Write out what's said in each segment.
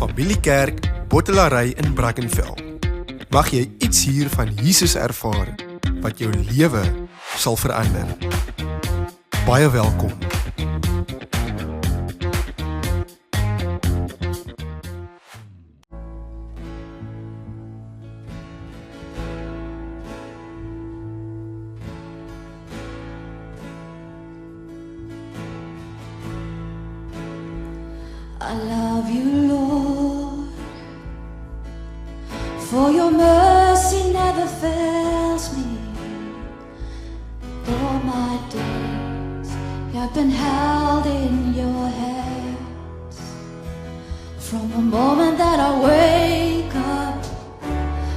Familiekerk, Bottelarij in Brackenfell. Mag jy iets hier van Jesus ervaar, wat jou lewe sal verander. Baie welkom. I love you, Lord, for your mercy never fails me. All my days you have been held in your hands. From the moment that I wake up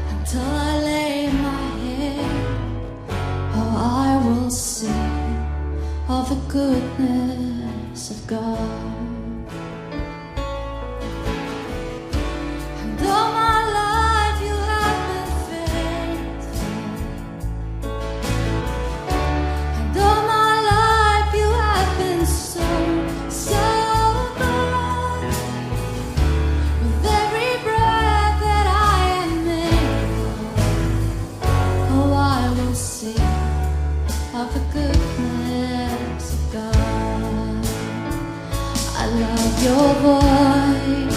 until I lay my head, oh, I will sing of the goodness of God. All my life you have been faithful, and all my life you have been so, so good. With every breath that I am able, oh, I will sing of the goodness of God. I love your voice.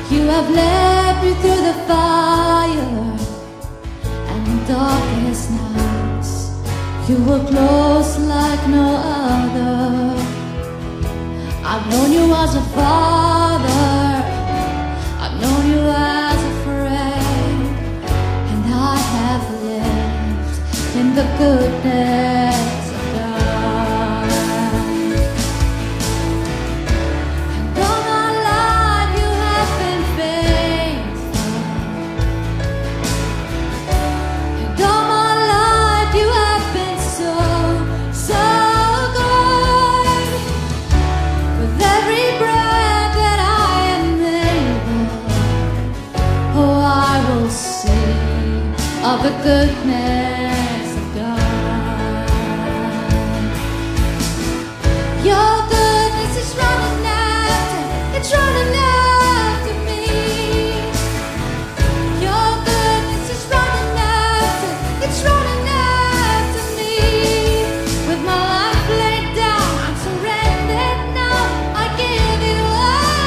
You have led me through the fire and darkest nights. You were close like no other. I've known you as a father, I've known you as a friend, and I have lived in the goodness of God. And all my life you have been faithful, and all my life you have been so, so good. With every breath that I am able, oh, I will sing of the goodness of God. Your goodness is running after, it's running after me. Your goodness is running after, it's running after me. With my life laid down, I'm surrendered now. I give you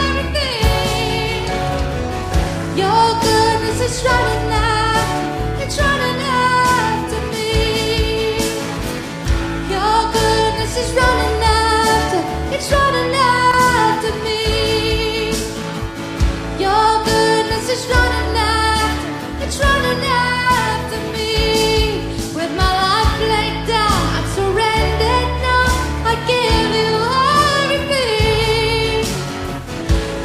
everything. Your goodness is running after, it's running after me. Your goodness is running after, it's running after me. Your goodness is running after, it's running after me. With my life laid down, I'm surrendered now. I give you everything.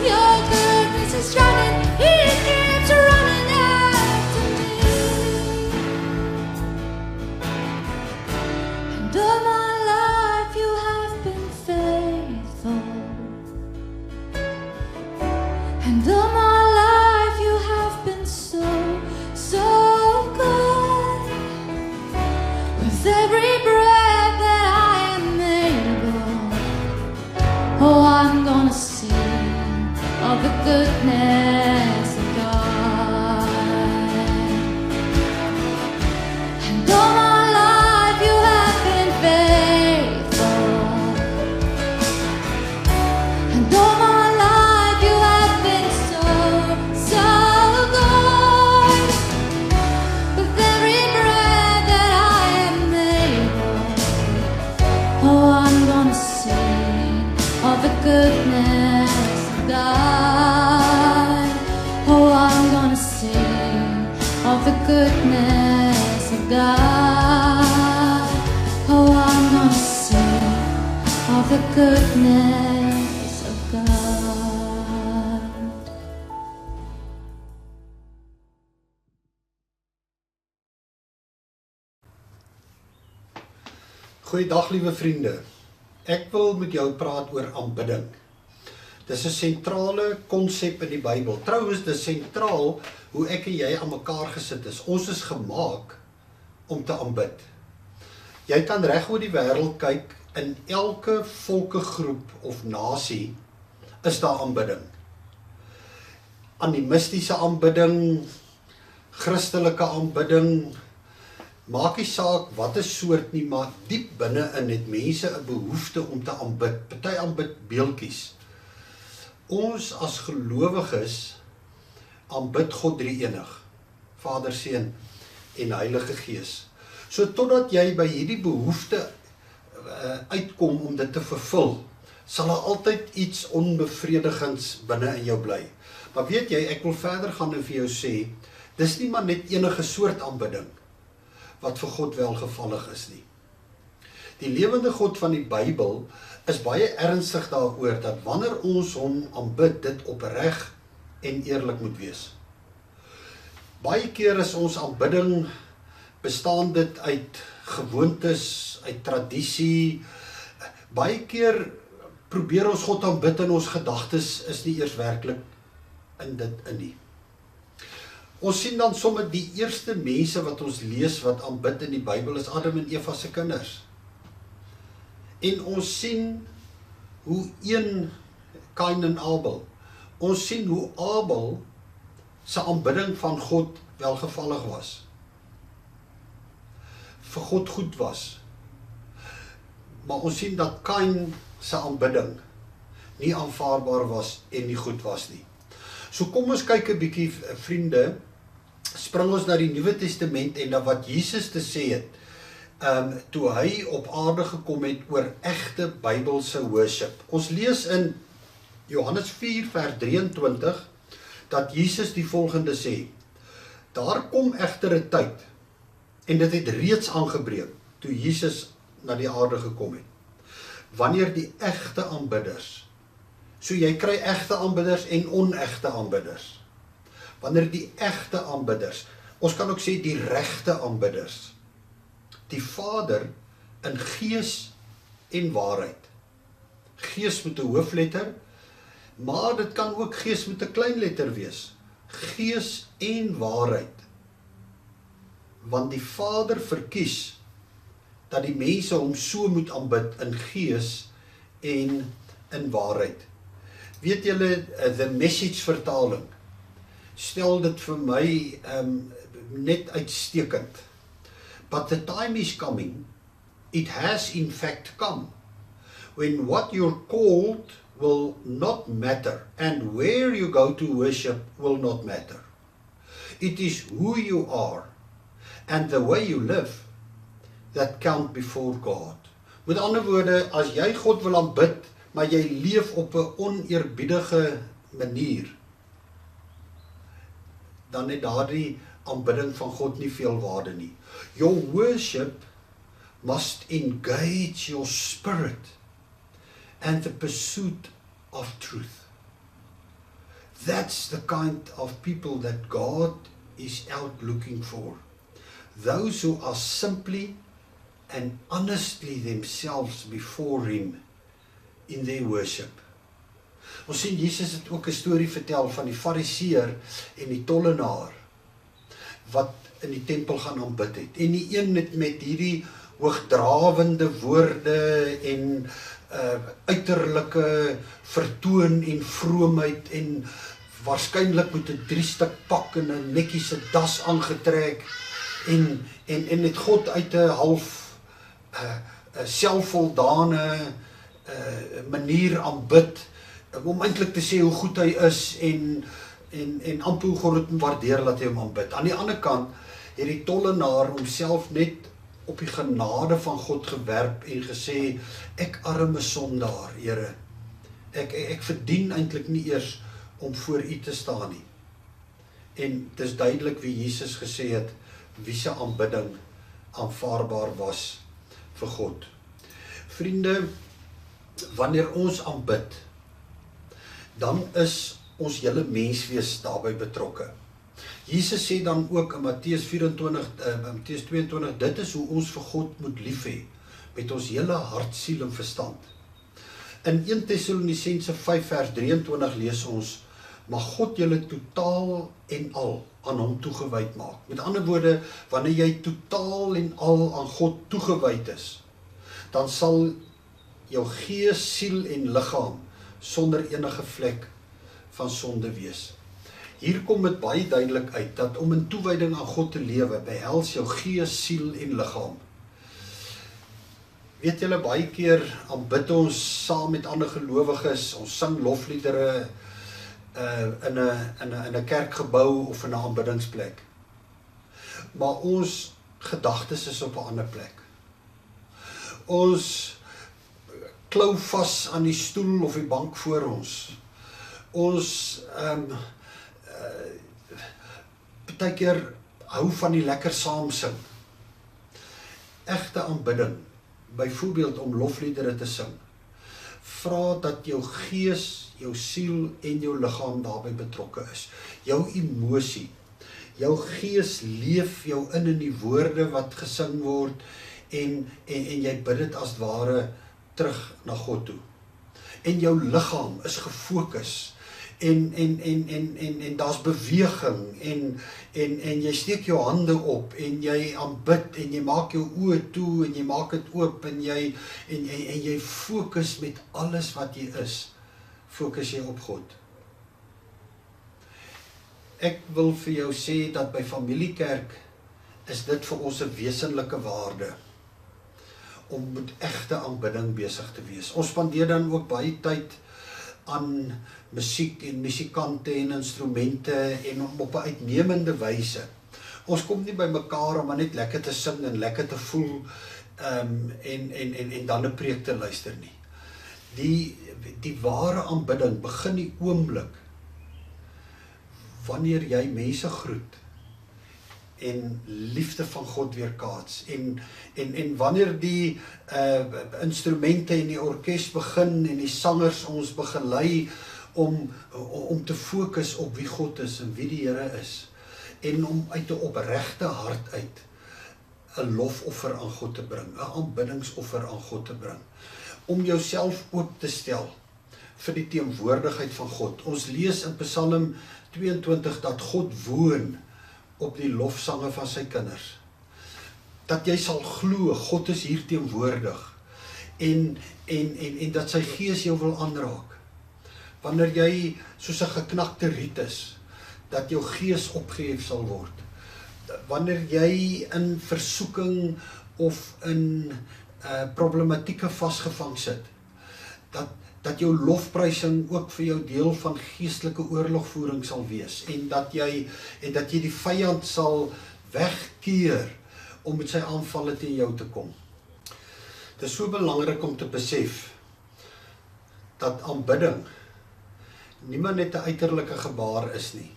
Your goodness is running, it keeps running after me. And all my life you have been faithful, and all my life you have been so, so good. With every breath that I am able, oh, I'm gonna sing of the goodness of God. And all my life you have been faithful, and all my life you have been so, so good. With every breath that I am able, oh, I'm gonna sing of the goodness of God. Oh, I'm gonna sing of the goodness of God. Oh, I'm gonna sing of the goodness of God. Goeiedag liewe vriende. Ek wil met jou praat oor aanbidding. Dis 'n sentrale konsep in die Bybel. Trouwens, dis sentraal hoe ek en jy aan mekaar gesit is. Ons is gemaak om te aanbid. Jy kan reg oor die wêreld kyk, in elke volkegroep of nasie is daar aanbidding. animistische aanbidding, Christelike aanbidding, maak nie saak wat 'n soort nie, maar diep binne-in het mense 'n behoefte om te aanbid. Party aanbid beeldjies. Ons as gelowiges aanbid God drie-enig, Vader, Seun en Heilige Gees. So totdat jy by hierdie behoefte uitkom om dit te vervul, sal daar altyd iets onbevredigends binne in jou bly. Maar weet jy, ek wil verder gaan en vir jou sê, dis nie maar net enige soort aanbidding wat vir God welgevallig is nie. Die lewende God van die Bybel is baie ernstig daaroor dat wanneer ons hom aanbid, dit opreg en eerlik moet wees. Baie keer is ons aanbidding, bestaan dit uit gewoontes, uit tradisie. Baie keer probeer ons God aanbid en ons gedagtes is nie eers werklik in dit in nie. Ons sien dan sommer die eerste mense wat ons lees wat aanbid in die Bybel is Adam en Eva se kinders. En ons sien hoe Kain en Abel, ons sien hoe Abel se aanbidding van God welgevallig was. Vir God goed was. Maar ons sien dat Kain se aanbidding nie aanvaarbaar was en nie goed was nie. So kom ons kyk 'n bietjie, vriende, spring ons na die Nuwe Testament en na wat Jesus te sê het, toe hy op aarde gekom het oor egte Bybelse worship. Ons lees in Johannes 4 vers 23 dat Jesus die volgende sê: daar kom egter 'n tyd, en dit het reeds aangebreek toe Jesus na die aarde gekom het, wanneer die egte aanbidders, so jy kry egte aanbidders en onegte aanbidders, wanneer die egte aanbidders, ons kan ook sê die regte aanbidders, die Vader in gees en waarheid, gees met 'n hoofletter, maar dit kan ook gees met 'n klein letter wees, gees en waarheid, want die Vader verkies dat die mense hom so moet aanbid in gees en in waarheid. Weet julle, The Message vertaling stel dit vir my net uitstekend. But the time is coming, it has in fact come, when what you're called will not matter, and where you go to worship will not matter. It is who you are, and the way you live, that count before God. Met ander woorde, as jy God wil aanbid, maar jy leef op 'n oneerbiedige manier, dan het daardie aanbidding van God nie veel waarde nie. Your worship must engage your spirit and the pursuit of truth. That's the kind of people that God is out looking for. Those who are simply and honestly themselves before Him in their worship. Ons sien Jesus het ook 'n storie vertel van die fariseer en die tollenaar wat in die tempel gaan aanbid het. En die een het met hierdie hoogdrawende woorde en uiterlike vertoon en vroomheid en waarskynlik met 'n 3-stuk pak en 'n netjiese das aangetrek en het God uit 'n half selfvoldane manier aanbid, om eintlik te sê hoe goed hy is en amper hoe God het waardeer dat hy hom aanbid. Aan die ander kant het die tollenaar homself net op die genade van God gewerp en gesê, ek arme sondaar, Here, ek verdien eintlik nie eers om voor U te staan nie. En dit is duidelik wie Jesus gesê het, wie se aanbidding aanvaarbaar was vir God. Vriende, wanneer ons aanbid, dan is ons hele menswees daarbey betrokke. Jesus sê dan ook in Matteus 22, dit is hoe ons vir God moet lief hê, met ons hele hart, siel en verstand. In 1 Tessalonisense 5 vers 23 lees ons, maar God julle totaal en al aan hom toegewyd maak. Met ander woorde, wanneer jy totaal en al aan God toegewyd is, dan sal jou gees, siel en liggaam sonder enige vlek van sonde wees. Hier kom dit baie duidelik uit, dat om in toewyding aan God te lewe, behels jou gees, siel en liggaam. Weet julle, baie keer aanbid ons saam met ander gelowiges, ons sing lofliedere in 'n kerkgebou of in 'n aanbiddingsplek. Maar ons gedagtes is op 'n ander plek. Ons klou vas aan die stoel of die bank voor ons. Ons partykeer hou van die lekker saam sing. Egte aanbidding, byvoorbeeld om lofliedere te sing, vra dat jou gees, jou siel en jou liggaam daarbey betrokke is. Jou emosie, jou gees leef jou in die woorde wat gesing word en jy bid dit as ware terug na God toe. En jou liggaam is gefokus en daar's beweging en jy steek jou hande op en jy aanbid en jy maak jou oë toe en jy maak dit oop en jy fokus met alles wat jy is, fokus jy op God. Ek wil vir jou sê dat by Familiekerk is dit vir ons 'n wesenlike waarde om met egte aanbidding besig te wees. Ons spandeer dan ook baie tyd aan musiek en musikante en instrumente en op 'n uitnemende wyse. Ons kom nie by mekaar om net lekker te sing en lekker te voel en dan 'n preek te luister nie. Die ware aanbidding begin die oomblik wanneer jy mense groet en liefde van God weerkaats en wanneer die instrumente en die orkes begin en die sangers ons begelei om te fokus op wie God is en wie die Here is en om uit 'n opregte hart uit 'n lofoffer aan God te bring, 'n aanbiddingsoffer aan God te bring, om jouself oop te stel vir die teenwoordigheid van God. Ons lees in Psalm 22 dat God woon op die lofsange van sy kinders. Dat jy sal glo, God is hier teenwoordig en dat sy gees jou wil aanraak. Wanneer jy soos 'n geknakte riet is, dat jou gees opgehef sal word. Wanneer jy in versoeking of in problematieke vasgevang sit, dat jou lofprysing ook vir jou deel van geestelike oorlogvoering sal wees en dat jy die vyand sal wegkeer om met sy aanvalle teen jou te kom. Dit is so belangrik om te besef dat aanbidding niemand net 'n uiterlike gebaar is nie,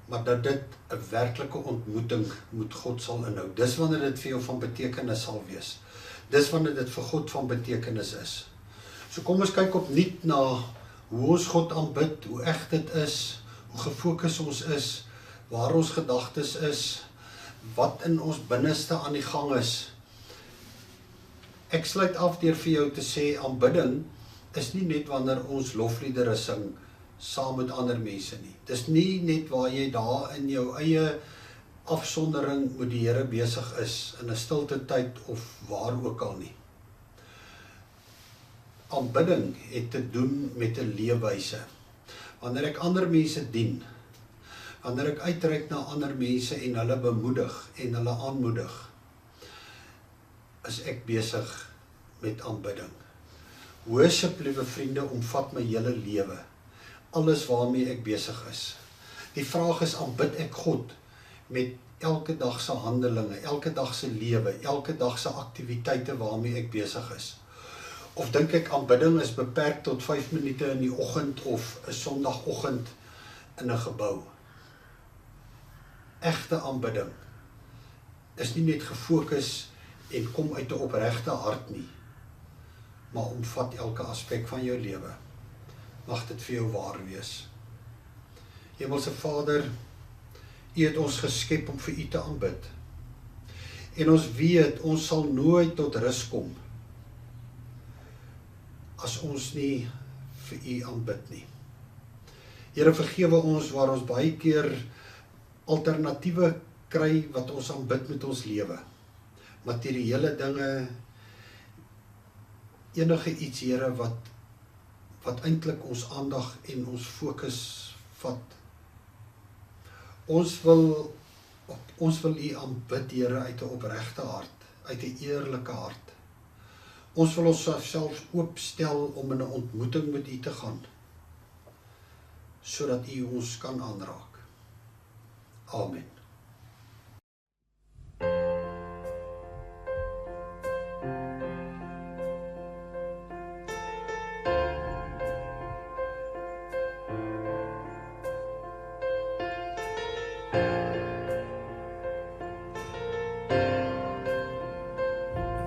maar dat dit 'n werklike ontmoeting met God sal inhou. Dis wanneer dit vir jou van betekenis sal wees. Dis wanneer dit vir God van betekenis is. So kom ons kyk opnuut na hoe ons God aanbid, hoe eg dit is, hoe gefokus ons is, waar ons gedagtes is, wat in ons binneste aan die gang is. Ek sluit af deur vir jou te sê, aanbidding is nie net wanneer ons lofliedere sing saam met ander mense nie. Dis nie net waar jy daar in jou eie afsondering met die Here besig is, in 'n stilte tyd of waar ook al nie. Aanbidding het te doen met 'n leefwyse. Wanneer ek ander mense dien, wanneer ek uitreik na ander mense en hulle bemoedig en hulle aanmoedig, is ek besig met aanbidding. Worship, liewe vriende, omvat my hele lewe. Alles waarmee ek besig is. Die vraag is, aanbid ek God met elke dag se handelinge, elke dag se lewe, elke dag se aktiwiteite waarmee ek besig is? Of dink ek aanbidding is beperk tot 5 minute in die oggend of 'n Sondagoggend in 'n gebou? Egte aanbidding is nie net gefokus en kom uit 'n opregte hart nie, maar omvat elke aspek van jou lewe. Mag dit vir jou waar wees. Hemelse Vader, U het ons geskep om vir U te aanbid. En ons weet, ons sal nooit tot rus kom as ons nie vir U aanbid nie. Here, vergewe ons waar ons baie keer alternatiewe kry wat ons aanbid met ons lewe. Materiële dinge, enige iets, Here, wat eintlik ons aandag en ons fokus vat. Ons wil U aanbid, Here, uit 'n opregte hart, uit 'n eerlike hart. Ons wil ons selfs oopstel om in 'n ontmoeting met U te gaan, sodat U ons kan aanraak. Amen.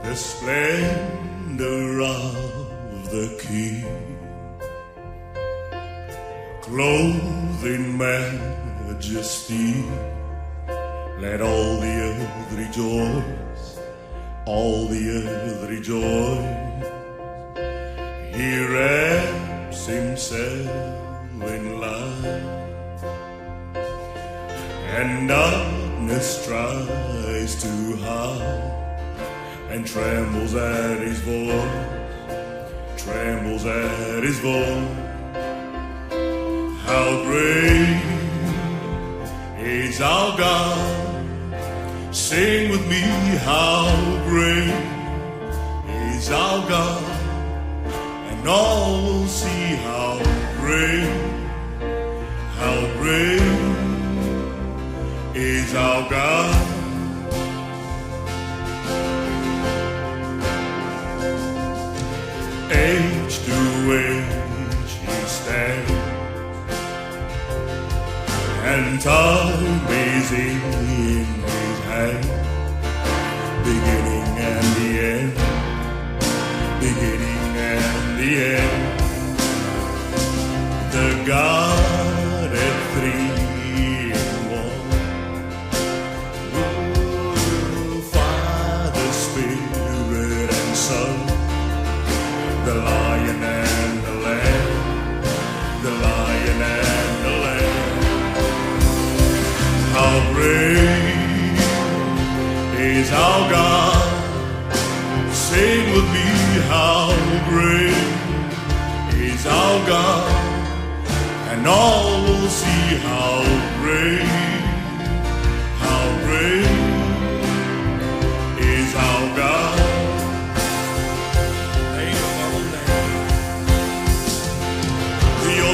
The splendor of the King, clothed in majesty, let all the earth rejoice, all the earth rejoice. He wraps himself in light, and darkness tries to hide, and trembles at his voice, trembles at his voice. How great is our God? Sing with me, how great is our God? And all will see how great is our God. Age to age he stands, and time is in his hand. Beginning and the end, beginning and the end. The Godhead three in one. Father, Spirit, and Son. The Lion and the Lamb, the Lion and the Lamb. How great is our God? Sing with me, how great is our God? And all will see how great is our God.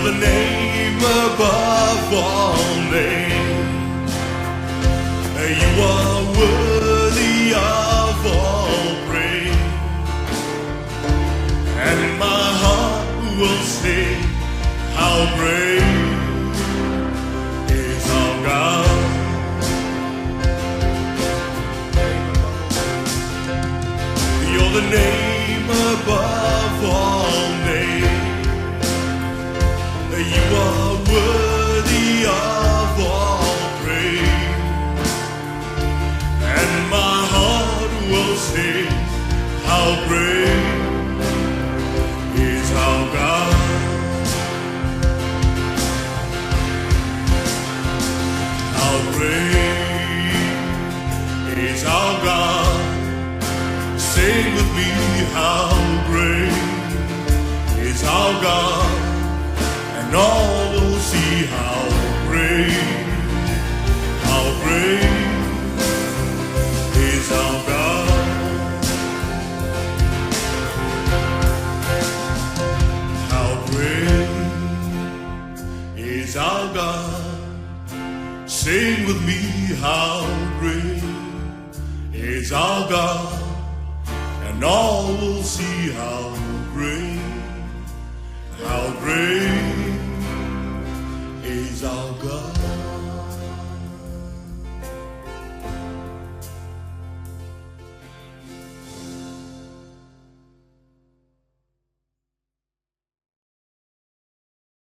The name above all names, you are worthy of all praise, and my heart will sing, how great is our God. You're the name above all names. You are worthy of all praise, and my heart will sing, how great is our God. How great is our God. Sing with me, how great is our God. And all will see how great is our God. How great is our God. Sing with me, how great is our God. And all will see how great